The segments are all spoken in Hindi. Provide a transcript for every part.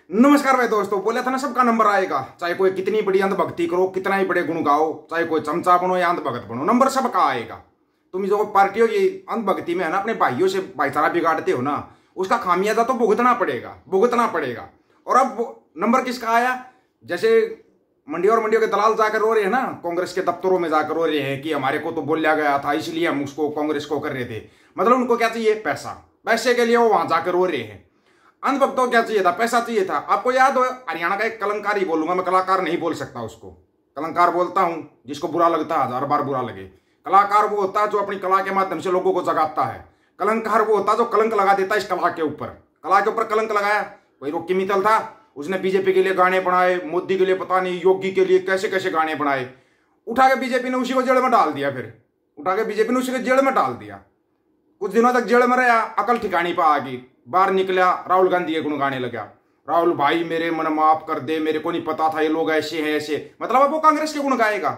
नमस्कार भाई दोस्तों, बोला था ना सबका नंबर आएगा। चाहे कोई कितनी बड़ी अंधभक्ति करो, कितना ही बड़े गुण गाओ, चाहे कोई चमचा बनो या अंधभगत बनो, नंबर सबका आएगा। तुम जो पार्टियों की अंधभक्ति में है ना, अपने भाइयों से भाईचारा बिगाड़ते हो ना, उसका खामियाजा तो भुगतना पड़ेगा, भुगतना पड़ेगा। और अब नंबर किसका आया? जैसे मंडियों के दलाल जाकर रो रहे हैं ना, कांग्रेस के दफ्तरों में जाकर रो रहे हैं कि हमारे को तो बोला गया था, इसलिए हम उसको कांग्रेस को कर रहे थे। मतलब उनको क्या चाहिए? पैसा। पैसे के लिए वो वहां जाकर रो रहे हैं। अंधभक्तों को क्या चाहिए था? पैसा चाहिए था। आपको याद हो, हरियाणा का एक कलंकार ही बोलूंगा मैं, कलाकार नहीं बोल सकता उसको, कलंकार बोलता हूं। जिसको बुरा लगता है, 1000 बार बुरा लगे। कलाकार वो होता है जो अपनी कला के माध्यम से लोगों को जगाता है। कलंकार वो होता है जो कलंक लगा देता है इस कला के ऊपर। कला के ऊपर कलंक लगाया। कोई रॉकी मित्तल था, उसने बीजेपी के लिए गाने बनाए, मोदी के लिए पता नहीं, योगी के लिए कैसे कैसे गाने बनाए। उठा के बीजेपी ने उसी को जेल में डाल दिया। फिर उठा के बीजेपी ने उसी को जेल में डाल दिया। कुछ दिनों तक जेल में रहा, अकल ठिकानी पर आ गई। बाहर निकला, राहुल गांधी के गुण गाने लगा। राहुल भाई मेरे मन माफ कर दे, मेरे को नहीं पता था ये लोग ऐसे हैं ऐसे। मतलब अब वो कांग्रेस के गुण गाएगा।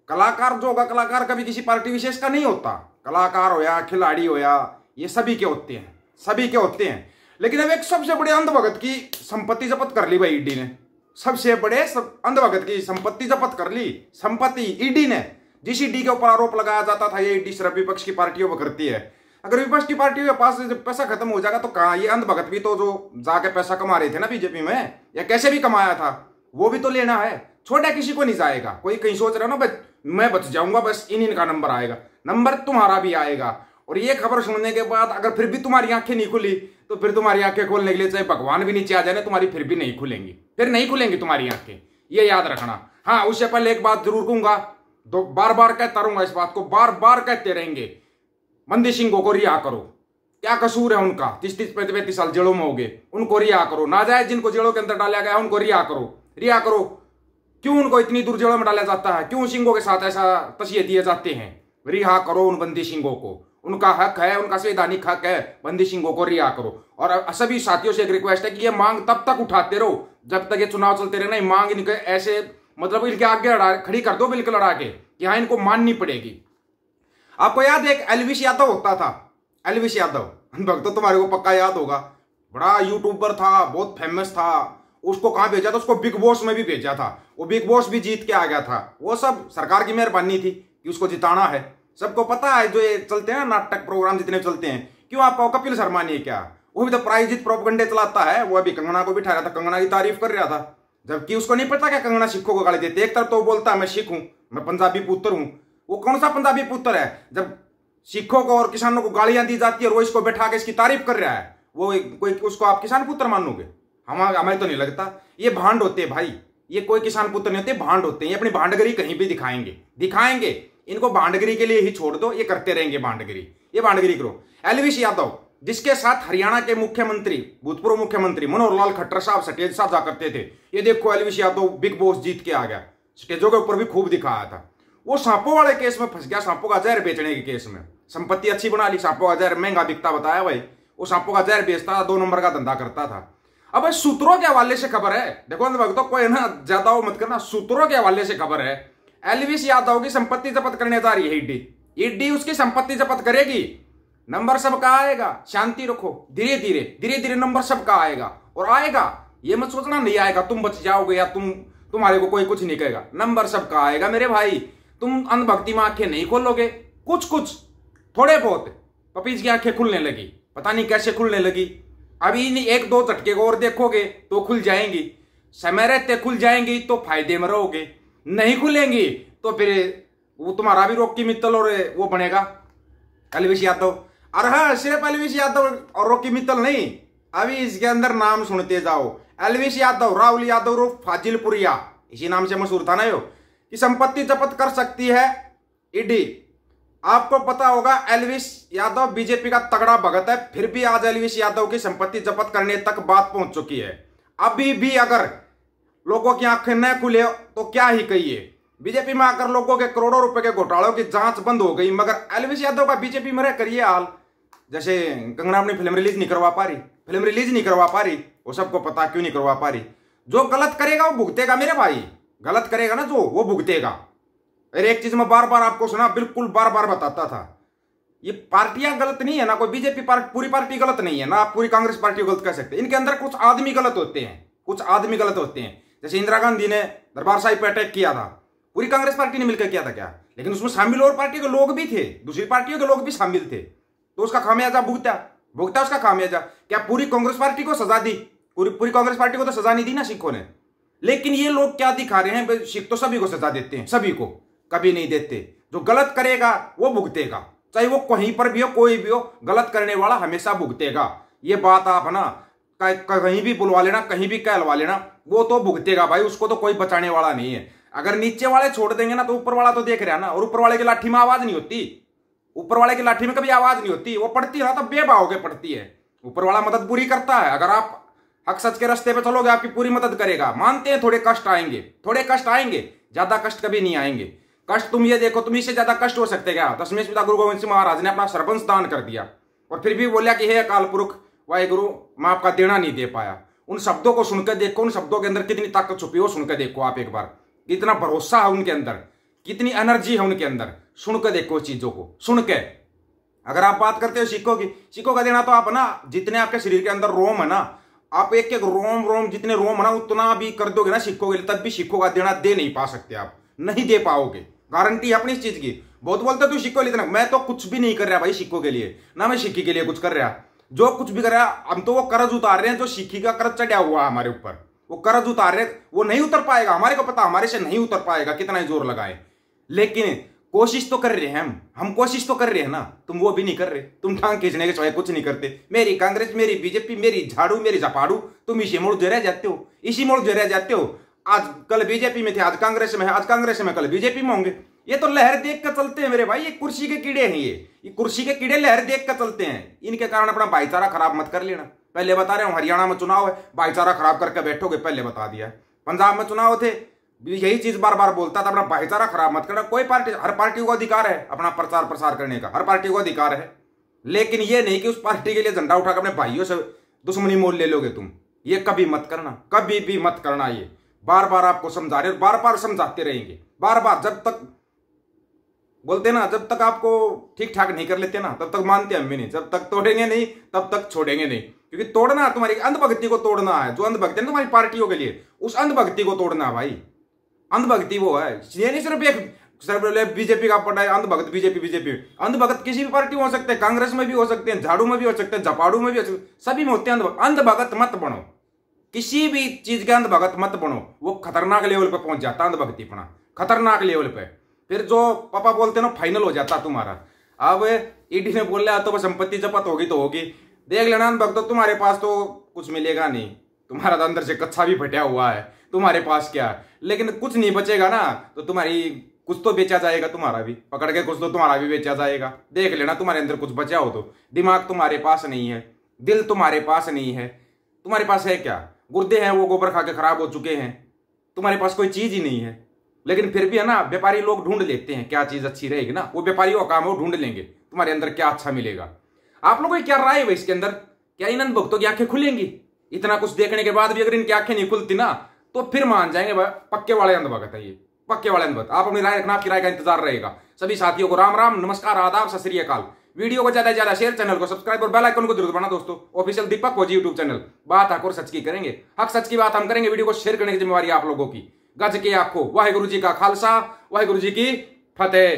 कलाकार जो होगा, कलाकार कभी किसी पार्टी विशेष का नहीं होता। कलाकार होया, खिलाड़ी होया, ये सभी के होते हैं, सभी के होते हैं। लेकिन अब एक सबसे बड़े अंधभगत की संपत्ति जब्त कर ली भाई ईडी ने। सबसे बड़े अंधभगत की संपत्ति जब्त कर ली। संपत्ति ईडी ने, जिस ईडी के ऊपर आरोप लगाया जाता था ये ईडी सिर्फ विपक्ष की पार्टियों पर करती है। अगर विपक्ष की पार्टियों के पास जब पैसा खत्म हो जाएगा तो कहाँ ये अंधभगत भी तो जो जाके पैसा कमा रहे थे ना बीजेपी में, या कैसे भी कमाया था, वो भी तो लेना है। छोटा किसी को नहीं जाएगा। कोई कहीं सोच रहा ना मैं बच जाऊंगा, बस इनका नंबर आएगा। नंबर तुम्हारा भी आएगा। और ये खबर सुनने के बाद अगर फिर भी तुम्हारी आंखें नहीं खुली, तो फिर तुम्हारी आंखें खोलने के लिए चाहे भगवान भी नीचे आ जाए, तुम्हारी फिर भी नहीं खुलेंगी। फिर नहीं खुलेंगी तुम्हारी आंखें, ये याद रखना। हाँ, उससे पहले एक बात जरूर कहूंगा, तो बार बार कहता रहूंगा इस बात को, बार बार कहते रहेंगे, बंदी सिंहों को रिहा करो। क्या कसूर है उनका? 30-30, 35-35 साल जेलों में हो गए, उनको रिहा करो। नाजायज जिनको जेलों के अंदर डाला गया उनको रिहा करो, रिहा करो। क्यों उनको इतनी दूर जेलों में डाला जाता है? क्यों सिंहों के साथ ऐसा तसिए दिए जाते हैं? रिहा करो उन बंदी सिंहों को। उनका हक है, उनका संवैधानिक हक है, बंदी सिंहों को रिहा करो। और सभी साथियों से एक रिक्वेस्ट है कि ये मांग तब तक उठाते रहो जब तक ये चुनाव चलते रहे। नहीं, मांग इनके ऐसे मतलब इनके आगे खड़ी कर दो, बिल्कुल लड़ा के, कि हाँ इनको माननी पड़ेगी। आपको याद है एक एलविश यादव होता था, एलविश यादव, भक्त तुम्हारे को पक्का याद होगा। बड़ा यूट्यूबर था, बहुत फेमस था। उसको कहाँ भेजा था? उसको बिग बॉस में भी भेजा था। वो बिग बॉस भी जीत के आ गया था। वो सब सरकार की मेहरबानी थी कि उसको जिताना है। सबको पता है जो ये चलते हैं नाटक प्रोग्राम जितने चलते हैं, क्यों आपका कपिल शर्मा नहीं है क्या? वो भी तो प्रायोजित प्रोपगंडे चलाता है। वो अभी कंगना को बिठा रहा था, कंगना की तारीफ कर रहा था, जबकि उसको नहीं पता क्या कंगना सिखों को गाली देती है। एक तरफ तो बोलता है मैं सिख हूं, मैं पंजाबी पुत्र हूं। वो कौन सा पंजाबी पुत्र है जब सिखों को और किसानों को गालियां दी जाती है और वो इसको बैठा के इसकी तारीफ कर रहा है? वो कोई उसको आप किसान पुत्र मानोगे? हमें तो नहीं लगता। ये भांड होते हैं भाई, ये कोई किसान पुत्र नहीं होते, भांड होते हैं। ये अपनी भांडगिरी कहीं भी दिखाएंगे। इनको भांडगिरी के लिए ही छोड़ दो, ये करते रहेंगे भांडगिरी। ये भांडगिरी करो। एलविश यादव, जिसके साथ हरियाणा के मुख्यमंत्री, भूतपूर्व मुख्यमंत्री मनोहर लाल खट्टर साहब स्टेज साझा करते थे। ये देखो एलविश यादव बिग बॉस जीत के आ गया, स्टेजों के ऊपर भी खूब दिखाया था। वो सांपों वाले केस में फंस गया, सांपों का जहर बेचने के केस में। संपत्ति अच्छी बना ली, सांपों का जहर महंगा बिकता बताया भाई। वो सांपों का जहर बेचता था, 2 नंबर का धंधा करता था। अब सूत्रों के हवाले से खबर है, देखो भक्तों कोई ना ज्यादा वो मत करना, सूत्रों के हवाले से खबर है एलविश यादव की संपत्ति जब्त करने जा रही है ईडी। ईडी उसकी संपत्ति जब्त करेगी। नंबर सबका आएगा, शांति रखो। धीरे धीरे नंबर सबका आएगा। और आएगा, ये मत सोचना नहीं आएगा, तुम बच जाओगे या तुम्हारे को कोई कुछ नहीं कहेगा। नंबर सबका आएगा मेरे भाई। तुम अंधभक्ति में आंखें नहीं खोलोगे, कुछ थोड़े बहुत पपीज की आंखें खुलने लगी, पता नहीं कैसे खुलने लगी। अभी 1-2 झटके को और देखोगे तो खुल जाएंगी। समय रहते खुल जाएंगी तो फायदे में रहोगे। नहीं खुलेंगी तो फिर वो तुम्हारा भी रॉकी मित्तल और वो बनेगा एलविश यादव। और हाँ, सिर्फ एलविश यादव और रॉकी मित्तल नहीं, अभी इसके अंदर नाम सुनते जाओ। एलविश यादव, राहुल यादव और फाजिलपुरिया, इसी नाम से मशहूर था ना यो, कि संपत्ति जब्त कर सकती है ईडी। आपको पता होगा एलविश यादव बीजेपी का तगड़ा भगत है, फिर भी आज एलविश यादव की संपत्ति जब्त करने तक बात पहुंच चुकी है। अभी भी अगर लोगों की आंखें न खुले तो क्या ही कहिए। बीजेपी में आकर लोगों के करोड़ों रुपए के घोटालों की जांच बंद हो गई, मगर एलविश यादव का बीजेपी में रहकर ये हाल। जैसे कंगना अपनी फिल्म रिलीज नहीं करवा पा रही, वो सबको पता क्यों नहीं करवा पा रही। जो गलत करेगा वो भुगतेगा मेरे भाई, गलत करेगा ना जो, वो भुगतेगा। अरे एक चीज मैं बार बार आपको सुना, बिल्कुल बार बार बताता था, ये पार्टियां गलत नहीं है ना, कोई बीजेपी पार्टी पूरी पार्टी गलत नहीं है ना, आप पूरी कांग्रेस पार्टी को गलत कह सकते हैं। इनके अंदर कुछ आदमी गलत होते हैं, कुछ आदमी गलत होते हैं। जैसे इंदिरा गांधी ने दरबार साहिब पर अटैक किया था, पूरी कांग्रेस पार्टी ने मिलकर किया था क्या? लेकिन उसमें शामिल और पार्टी के लोग भी थे, दूसरी पार्टियों के लोग भी शामिल थे, तो उसका खामियाजा भुगता उसका खामियाजा। क्या पूरी कांग्रेस पार्टी को सजा दी? पूरी कांग्रेस पार्टी को तो सजा नहीं दी ना सिखों ने। लेकिन ये लोग क्या दिखा रहे हैं, सिख तो सभी को सजा देते हैं, सभी को कभी नहीं देते। जो गलत करेगा वो भुगतेगा, चाहे वो कहीं पर भी हो, कोई भी हो, गलत करने वाला हमेशा भुगतेगा। ये बात आप ना कहीं भी बुलवा लेना, कहीं भी कहलवा लेना, वो तो भुगतेगा भाई, उसको तो कोई बचाने वाला नहीं है। अगर नीचे वाले छोड़ देंगे ना तो ऊपर वाला तो देख रहा है ना, और ऊपर वाले की लाठी में आवाज नहीं होती, ऊपर वाले की लाठी में कभी आवाज नहीं होती, वो पड़ती है ना तब बेबाव के पड़ती है। ऊपर वाला मदद पूरी करता है, अगर आप हक सच के रास्ते पे चलोगे आपकी पूरी मदद करेगा। मानते हैं थोड़े कष्ट आएंगे, ज्यादा कष्ट कभी नहीं आएंगे। कष्ट तुम ये देखो, तुम इससे ज्यादा कष्ट हो सकते क्या? 10वें पिता गुरु गोविंद सिंह महाराज ने अपना सर्वंश दान कर दिया और फिर भी बोला कि हे अकाल पुरख वाहेगुरु, मैं आपका देना नहीं दे पाया। उन शब्दों को सुनकर देखो, उन शब्दों के अंदर कितनी ताकत छुपी हो, सुनकर देखो आप एक बार, कितना भरोसा है उनके अंदर, कितनी एनर्जी है उनके अंदर। सुनकर देखो चीजों को, सुन के। अगर आप बात करते हो सिक्कों की, सिक्कों का देना तो आप ना जितने आपके शरीर के अंदर रोम है ना, आप एक एक रोम जितने रोम है ना उतना भी कर दोगे ना सिक्कों के लिए, तब भी सिक्कों का देना दे नहीं पा सकते, आप नहीं दे पाओगे। गारंटी है अपनी इस चीज की। बहुत बोलते तू सिक्कों के लिए, मैं तो कुछ भी नहीं कर रहा भाई सिक्कों के लिए, ना मैं सिक्की के लिए कुछ कर रहा। जो कुछ भी कर रहा हम तो वो कर्ज उतार रहे हैं, जो सिक्की का कर्ज चढ़ा हुआ है हमारे ऊपर, वो कर्ज उतार रहे, वो नहीं उतर पाएगा, हमारे को पता, हमारे से नहीं उतर पाएगा कितना ही जोर लगाए। लेकिन कोशिश तो कर रहे हैं हम कोशिश तो कर रहे हैं ना। तुम वो भी नहीं कर रहे, तुम टांग खींचने के सिवाय कुछ नहीं करते। मेरी कांग्रेस, मेरी बीजेपी, मेरी झाड़ू, मेरी झपाड़ू, तुम इसी मोड़ जो रह जाते हो, इसी मोड़ जो रह जाते हो। आज कल बीजेपी में थे, आज कांग्रेस में है, आज कांग्रेस में कल बीजेपी में होंगे। ये तो लहर देख कर चलते हैं मेरे भाई, ये कुर्सी के कीड़े हैं, ये कुर्सी के कीड़े लहर देख कर चलते हैं। इनके कारण अपना भाईचारा खराब मत कर लेना। पहले बता रहे हूं, हरियाणा में चुनाव है, भाईचारा खराब करके बैठोगे, पहले बता दिया। पंजाब में चुनाव थे, यही चीज बार बार बोलता था, अपना भाईचारा खराब मत करना। कोई पार्टी, हर पार्टी को अधिकार है अपना प्रचार प्रसार करने का, हर पार्टी को अधिकार है। लेकिन ये नहीं कि उस पार्टी के लिए झंडा उठाकर अपने भाइयों से दुश्मनी मोल ले लोगे तुम। ये कभी मत करना, कभी भी मत करना। ये बार बार आपको समझा रहे, बार बार समझाते रहेंगे, बार बार। जब तक बोलते ना, जब तक आपको ठीक ठाक नहीं कर लेते ना तब तक मानते हम भी नहीं। जब तक तोड़ेंगे नहीं तब तक छोड़ेंगे नहीं, क्योंकि तोड़ना तुम्हारी अंधभक्ति को तोड़ना है। जो अंधभक्ति है तुम्हारी पार्टियों के लिए, उस अंधभक्ति को तोड़ना है भाई। अंधभक्ति वो है, ये नहीं सिर्फ एक बीजेपी का पटा है अंधभक्त, बीजेपी अंधभक्त किसी भी पार्टी में हो सकते हैं, कांग्रेस में भी हो सकते हैं, झाड़ू में भी हो सकते हैं, झपाड़ू में भी हो सकते हैं, सभी में होते हैं अंधभक्त। अंधभक्त मत बनो, किसी भी चीज के अंधभक्त मत बनो, वो खतरनाक लेवल पे पहुंच जाता अंधभक्तिपना, खतरनाक लेवल पे। फिर जो पापा बोलते ना फाइनल हो जाता तुम्हारा। अब ईडी ने बोल लिया तो बस संपत्ति जब्त होगी तो होगी, देख लेना अंधभक्त, तुम्हारे पास तो कुछ मिलेगा नहीं, तुम्हारा तो अंदर से कच्चा भी फटा हुआ है, तुम्हारे पास क्या है। लेकिन कुछ नहीं बचेगा ना तो तुम्हारी कुछ तो बेचा जाएगा, तुम्हारा भी पकड़ के कुछ तो तुम्हारा भी बेचा जाएगा। देख लेना तुम्हारे अंदर कुछ बचा हो तो। दिमाग तुम्हारे पास नहीं है, दिल तुम्हारे पास नहीं है, तुम्हारे पास है क्या? गुर्दे हैं वो गोबर खा के खराब हो चुके हैं, तुम्हारे पास कोई चीज ही नहीं है। लेकिन फिर भी है ना, व्यापारी लोग ढूंढ लेते हैं क्या चीज अच्छी रहेगी ना, वो व्यापारियों का काम है, वो ढूंढ लेंगे तुम्हारे अंदर क्या अच्छा मिलेगा। आप लोगों की क्या राय है इसके अंदर? क्या इन अंधभक्तों की आंखें खुलेंगी? इतना कुछ देखने के बाद भी अगर इनकी आंखें नहीं खुलती ना तो फिर मान जाएंगे पक्के वाले अंधभक्त है ये, पक्के वाले अंधभक्त। आप अपनी राय रखना, आपकी राय का इंतजार रहेगा। सभी साथियों को राम राम, नमस्कार, आदाब, सत श्री अकाल। वीडियो को ज्यादा से ज्यादा शेयर, चैनल को सब्सक्राइब और बेल आइकन को जरूर दबाना दोस्तों। ऑफिशियल दीपक फौजी यूट्यूब चैनल, बात हक और सच की करेंगे, हक सच की बात हम करेंगे। वीडियो को शेयर करने की जिम्मेवारी आप लोगों की। गज के आखो, वाहेगुरु जी का खालसा, वाहेगुरु जी की फतेह।